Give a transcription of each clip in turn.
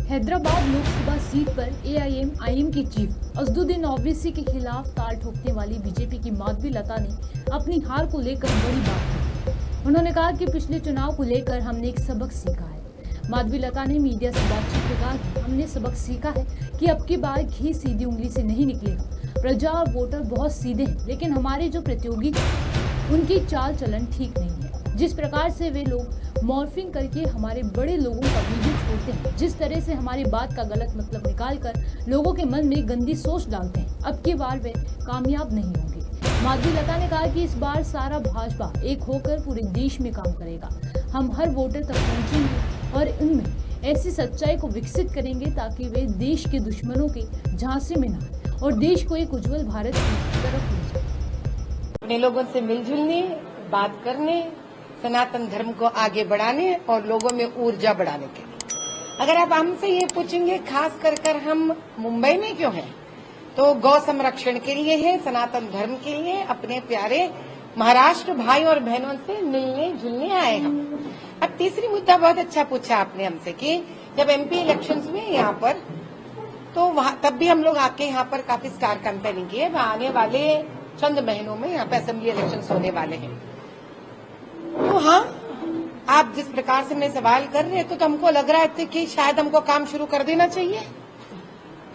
Hyderabad Lok Sabha seat पर AIMIM की chief Asaduddin Owaisi के खिलाफ ताल ठोकने वाली बीजेपी की माधवी लता ने अपनी हार को लेकर बड़ी बात की। उन्होंने कहा कि पिछले चुनाव को लेकर हमने एक सबक सीखा है। माधवी लता ने मीडिया से बातचीत में कहा कि हमने सबक सीखा है कि अब की बार घी सीधी उंगली से नहीं निकलेगा। प्रजा और वोटर बहुत सीधे हैं, लेकिन हमारे जो प्रतियोगी उनकी चाल चलन ठीक नहीं है। जिस प्रकार से वे लोग मॉर्फिंग करके हमारे बड़े लोगों का वीडियो छोड़ते हैं, जिस तरह से हमारी बात का गलत मतलब निकालकर लोगों के मन में गंदी सोच डालते हैं, अब की बार वे कामयाब नहीं होंगे। माधवी लता ने कहा कि इस बार सारा भाजपा एक होकर पूरे देश में काम करेगा। हम हर वोटर तक पहुंचेंगे और उनमें ऐसी सच्चाई को विकसित करेंगे ताकि वे देश के दुश्मनों के झांसे में न आए और देश को एक उज्जवल भारत की तरफ ले जाए। अपने लोगों से मिलजुलने, बात करने, सनातन धर्म को आगे बढ़ाने और लोगों में ऊर्जा बढ़ाने के लिए। अगर आप हमसे ये पूछेंगे खास कर हम मुंबई में क्यों हैं, तो गौ संरक्षण के लिए है, सनातन धर्म के लिए, अपने प्यारे महाराष्ट्र भाई और बहनों से मिलने जुलने आए हम। अब तीसरी मुद्दा बहुत अच्छा पूछा आपने हमसे कि जब एमपी इलेक्शंस हुए यहाँ पर, तो वहां तब भी हम लोग आके यहाँ पर काफी स्टार कैंपेनिंग किए। आने वाले चंद महीनों में यहाँ पे असेंबली इलेक्शंस होने वाले हैं। तो हाँ, आप जिस प्रकार से मैं सवाल कर रहे थे तो हमको लग रहा था कि शायद हमको काम शुरू कर देना चाहिए।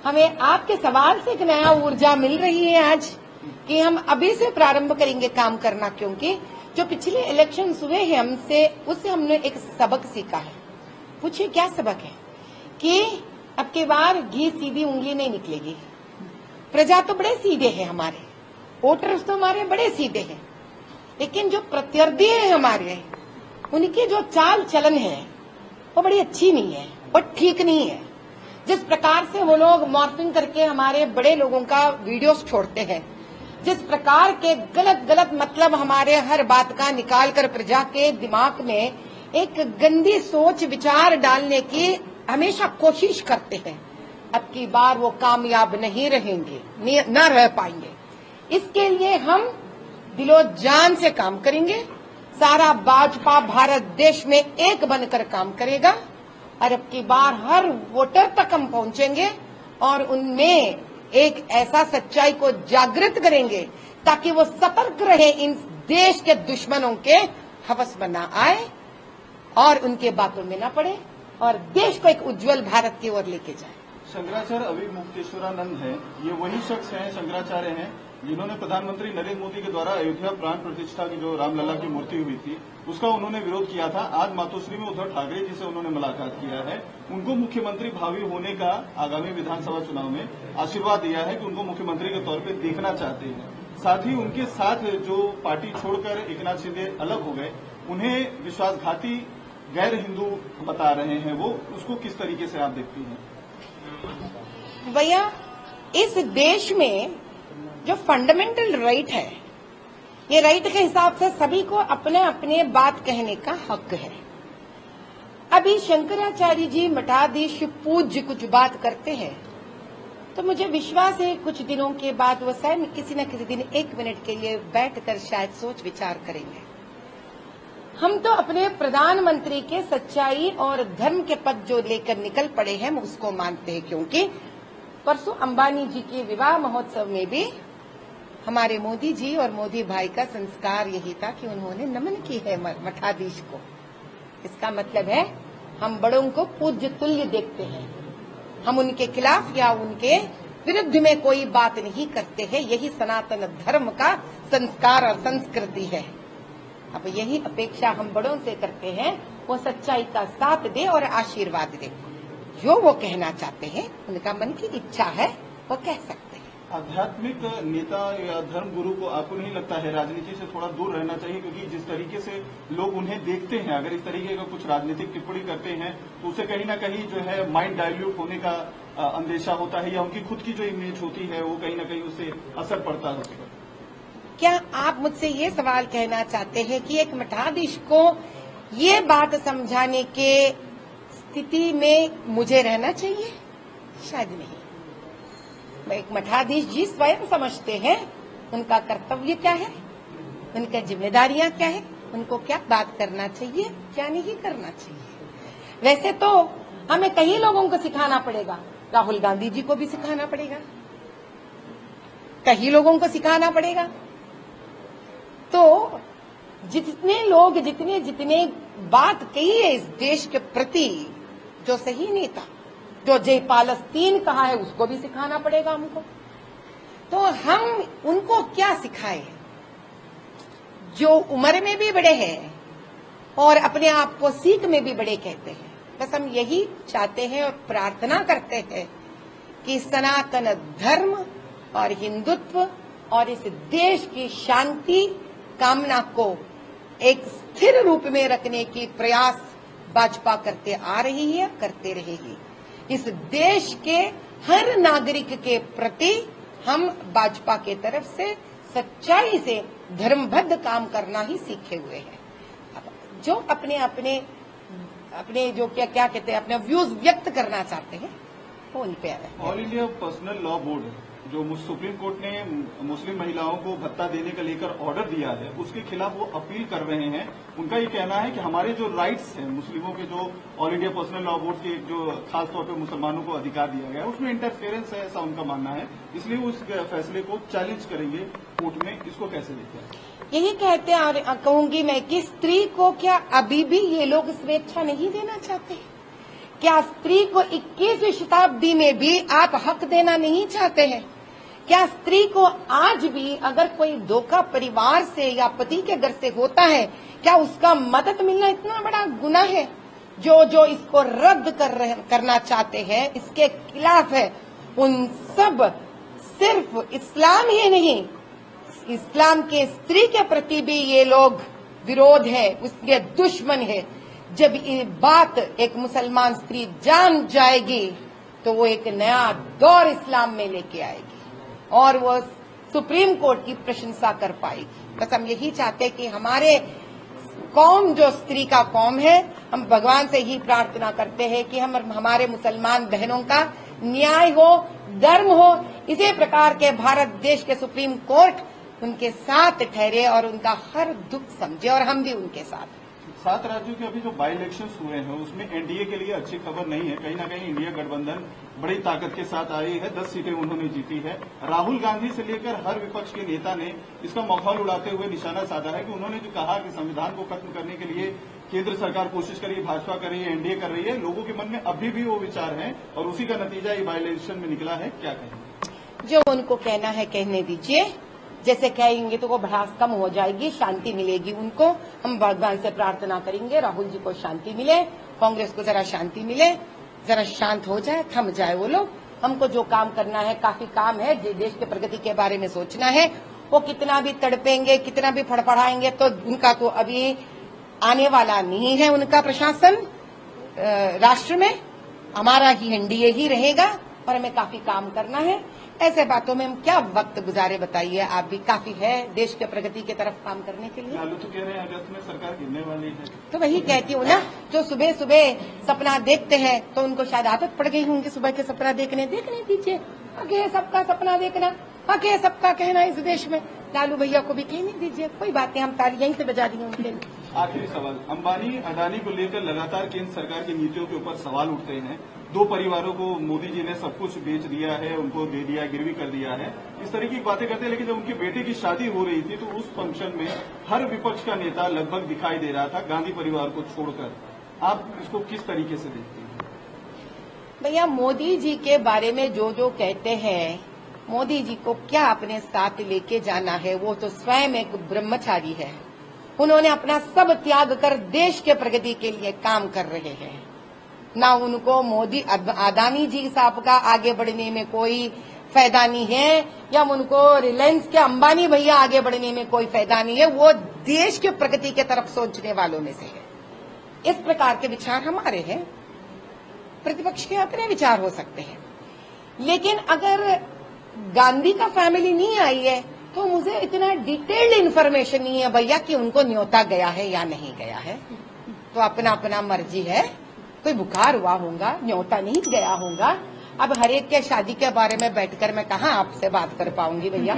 हमें आपके सवाल से एक नया ऊर्जा मिल रही है आज कि हम अभी से प्रारंभ करेंगे काम करना, क्योंकि जो पिछले इलेक्शंस हुए हैं हमसे, उससे हमने एक सबक सीखा है। पूछिए क्या सबक है? कि अब की बार घी सीधी उंगली नहीं निकलेगी। प्रजा तो बड़े सीधे हैं, हमारे वोटर्स तो हमारे बड़े सीधे हैं, लेकिन जो प्रत्यर्थी है हमारे, उनकी जो चाल चलन है वो बड़ी अच्छी नहीं है, वो ठीक नहीं है। जिस प्रकार से वो लोग मॉर्फिंग करके हमारे बड़े लोगों का वीडियोस छोड़ते हैं, जिस प्रकार के गलत गलत मतलब हमारे हर बात का निकालकर प्रजा के दिमाग में एक गंदी सोच विचार डालने की हमेशा कोशिश करते हैं, अब की बार वो कामयाब नहीं रहेंगे, न रह पाएंगे। इसके लिए हम दिलो जान से काम करेंगे। सारा भाजपा भारत देश में एक बनकर काम करेगा और अब की बार हर वोटर तक हम पहुंचेंगे और उनमें एक ऐसा सच्चाई को जागृत करेंगे ताकि वो सतर्क रहे, इन देश के दुश्मनों के हवस में न आए और उनके बातों में न पड़े और देश को एक उज्जवल भारत की ओर लेके जाए। शंकराचार्य अभी मुक्तेश्वरानंद है, ये वही शख्स हैं, शंकराचार्य हैं, जिन्होंने प्रधानमंत्री नरेंद्र मोदी के द्वारा अयोध्या प्राण प्रतिष्ठा की जो रामलला की मूर्ति हुई थी उसका उन्होंने विरोध किया था। आज मातोश्री में उद्धव ठाकरे जी से उन्होंने मुलाकात किया है, उनको मुख्यमंत्री भावी होने का आगामी विधानसभा चुनाव में आशीर्वाद दिया है कि उनको मुख्यमंत्री के तौर पर देखना चाहते हैं। साथ ही उनके साथ जो पार्टी छोड़कर एकनाथ शिंदे अलग हो गए, उन्हें विश्वासघाती गैर हिंदू बता रहे हैं, वो उसको किस तरीके से आप देखती हैं? भैया, इस देश में जो फंडामेंटल राइट है, ये राइट के हिसाब से सभी को अपने अपने बात कहने का हक है। अभी शंकराचार्य जी मठाधीश पूज्य कुछ बात करते हैं तो मुझे विश्वास है कुछ दिनों के बाद वो स्वयं किसी न किसी दिन 1 मिनट के लिए बैठकर शायद सोच विचार करेंगे। हम तो अपने प्रधानमंत्री के सच्चाई और धर्म के पद जो लेकर निकल पड़े हैं, हम उसको मानते हैं, क्योंकि परसों अंबानी जी के विवाह महोत्सव में भी हमारे मोदी जी और मोदी भाई का संस्कार यही था कि उन्होंने नमन की है मठाधीश को। इसका मतलब है हम बड़ों को पूज्य तुल्य देखते हैं, हम उनके खिलाफ या उनके विरुद्ध में कोई बात नहीं करते हैं। यही सनातन धर्म का संस्कार और संस्कृति है। अब यही अपेक्षा हम बड़ों से करते हैं, वो सच्चाई का साथ दे और आशीर्वाद दे। जो वो कहना चाहते हैं, उनका मन की इच्छा है, वो कह सकते हैं। आध्यात्मिक नेता या धर्म गुरु को आपको नहीं लगता है राजनीति से थोड़ा दूर रहना चाहिए? क्योंकि जिस तरीके से लोग उन्हें देखते हैं, अगर इस तरीके का कुछ राजनीतिक टिप्पणी करते हैं तो उसे कहीं ना कहीं जो है माइंड डाइल्यूट होने का अंदेशा होता है, या उनकी खुद की जो इमेज होती है वो कहीं ना कहीं उससे असर पड़ता है उस पर। क्या आप मुझसे ये सवाल कहना चाहते हैं कि एक मठाधीश को ये बात समझाने के स्थिति में मुझे रहना चाहिए? शायद नहीं। एक मठाधीश जी स्वयं समझते हैं उनका कर्तव्य क्या है, उनकी जिम्मेदारियां क्या है, उनको क्या बात करना चाहिए, क्या नहीं करना चाहिए। वैसे तो हमें कई लोगों को सिखाना पड़ेगा, राहुल गांधी जी को भी सिखाना पड़ेगा, कई लोगों को सिखाना पड़ेगा। तो जितने लोग जितने बात कही है इस देश के प्रति, जो सही नेता, जो जय पालस्तीन कहा है, उसको भी सिखाना पड़ेगा हमको। तो हम उनको क्या सिखाए जो उम्र में भी बड़े हैं और अपने आप को सीख में भी बड़े कहते हैं। बस हम यही चाहते हैं और प्रार्थना करते हैं कि सनातन धर्म और हिंदुत्व और इस देश की शांति कामना को एक स्थिर रूप में रखने की प्रयास भाजपा करते आ रही है, करते रहेगी। इस देश के हर नागरिक के प्रति हम भाजपा के तरफ से सच्चाई से धर्मबद्ध काम करना ही सीखे हुए हैं। जो अपने जो क्या कहते हैं, अपने व्यूज व्यक्त करना चाहते हैं वो उन पे all India personal law board जो सुप्रीम कोर्ट ने मुस्लिम महिलाओं को भत्ता देने का लेकर ऑर्डर दिया है, उसके खिलाफ वो अपील कर रहे हैं। उनका ये कहना है कि हमारे जो राइट्स हैं मुस्लिमों के, जो all India personal law board के जो खासतौर पर मुसलमानों को अधिकार दिया गया है, उसमें इंटरफेरेंस है, ऐसा उनका मानना है। इसलिए वो उस फैसले को चैलेंज करेंगे कोर्ट में। इसको कैसे देखते हैं? यही कहते हैं और कहूंगी मैं कि स्त्री को क्या अभी भी ये लोग स्वेच्छा नहीं देना चाहते? क्या स्त्री को 21वीं शताब्दी में भी आप हक देना नहीं चाहते हैं? क्या स्त्री को आज भी अगर कोई धोखा परिवार से या पति के घर से होता है, क्या उसका मदद मिलना इतना बड़ा गुनाह है? जो इसको रद्द करना चाहते हैं, इसके खिलाफ है, उन सब सिर्फ इस्लाम ही नहीं, इस्लाम के स्त्री के प्रति भी ये लोग विरोध है, उसके दुश्मन है। जब ये बात एक मुसलमान स्त्री जान जाएगी तो वो एक नया दौर इस्लाम में लेके आएगी और वो सुप्रीम कोर्ट की प्रशंसा कर पाएगी। बस हम यही चाहते हैं कि हमारे कौम जो स्त्री का कौम है, हम भगवान से ही प्रार्थना करते हैं कि हमारे मुसलमान बहनों का न्याय हो, धर्म हो। इसी प्रकार के भारत देश के सुप्रीम कोर्ट उनके साथ ठहरे और उनका हर दुख समझे और हम भी उनके साथ। 7 राज्यों के अभी जो बाई इलेक्शंस हुए हैं उसमें एनडीए के लिए अच्छी खबर नहीं है। कहीं ना कहीं इंडिया गठबंधन बड़ी ताकत के साथ आई है, 10 सीटें उन्होंने जीती है। राहुल गांधी से लेकर हर विपक्ष के नेता ने इसका मखौल उड़ाते हुए निशाना साधा है कि उन्होंने जो कहा कि संविधान को खत्म करने के लिए केंद्र सरकार कोशिश कर रही है, भाजपा कर रही है, एनडीए कर रही है। लोगों के मन में अभी भी वो विचार हैं और उसी का नतीजा ये बाई इलेक्शन में निकला है। क्या कहेंगे? जो उनको कहना है कहने दीजिए, जैसे कहेंगे तो वो भड़ास कम हो जाएगी, शांति मिलेगी उनको। हम भगवान से प्रार्थना करेंगे राहुल जी को शांति मिले, कांग्रेस को जरा शांति मिले, जरा शांत हो जाए, थम जाए वो लोग। हमको जो काम करना है, काफी काम है, देश के प्रगति के बारे में सोचना है। वो कितना भी तड़पेंगे, कितना भी फड़फड़ाएंगे तो उनका तो अभी आने वाला नहीं है। उनका प्रशासन राष्ट्र में हमारा ही एनडीए ही रहेगा और हमें काफी काम करना है। ऐसे बातों में हम क्या वक्त गुजारे बताइए? आप भी काफी है देश के प्रगति की तरफ काम करने के लिए। लालू तो कह रहे हैं अगस्त में सरकार गिरने वाली है। तो वही कहती हूँ ना, जो सुबह सुबह सपना देखते हैं तो उनको शायद आदत पड़ गई होंगी सुबह के सपना देखने दीजिए। हक है सबका सपना देखना, हक है सबका कहना इस देश में। लालू भैया को भी कहने दीजिए, कोई बात नहीं, हम ताली यहीं से बजा देंगे उनके लिए। आखिरी सवाल, अंबानी अडानी को लेकर लगातार केंद्र सरकार की नीतियों के ऊपर सवाल उठते हैं। 2 परिवारों को मोदी जी ने सब कुछ बेच दिया है, उनको दे दिया, गिरवी कर दिया है, इस तरह की बातें करते हैं। लेकिन जब उनके बेटे की शादी हो रही थी तो उस फंक्शन में हर विपक्ष का नेता लगभग दिखाई दे रहा था, गांधी परिवार को छोड़कर। आप इसको किस तरीके से देखते हैं? भैया, मोदी जी के बारे में जो कहते हैं, मोदी जी को क्या अपने साथ लेके जाना है? वो तो स्वयं एक ब्रह्मचारी है। उन्होंने अपना सब त्याग कर देश के प्रगति के लिए काम कर रहे हैं। ना उनको मोदी अदानी जी साहब का आगे बढ़ने में कोई फायदा नहीं है, या उनको रिलायंस के अंबानी भैया आगे बढ़ने में कोई फायदा नहीं है। वो देश के प्रगति के तरफ सोचने वालों में से है। इस प्रकार के विचार हमारे हैं, प्रतिपक्ष के अपने विचार हो सकते हैं। लेकिन अगर गांधी का फैमिली नहीं आई है तो मुझे इतना डिटेल्ड इन्फॉर्मेशन नहीं है भैया कि उनको न्योता गया है या नहीं गया है। तो अपना अपना मर्जी है। कोई बुखार हुआ होगा, न्योता नहीं गया होगा। अब हर एक के शादी के बारे में बैठकर मैं कहाँ आपसे बात कर पाऊंगी भैया।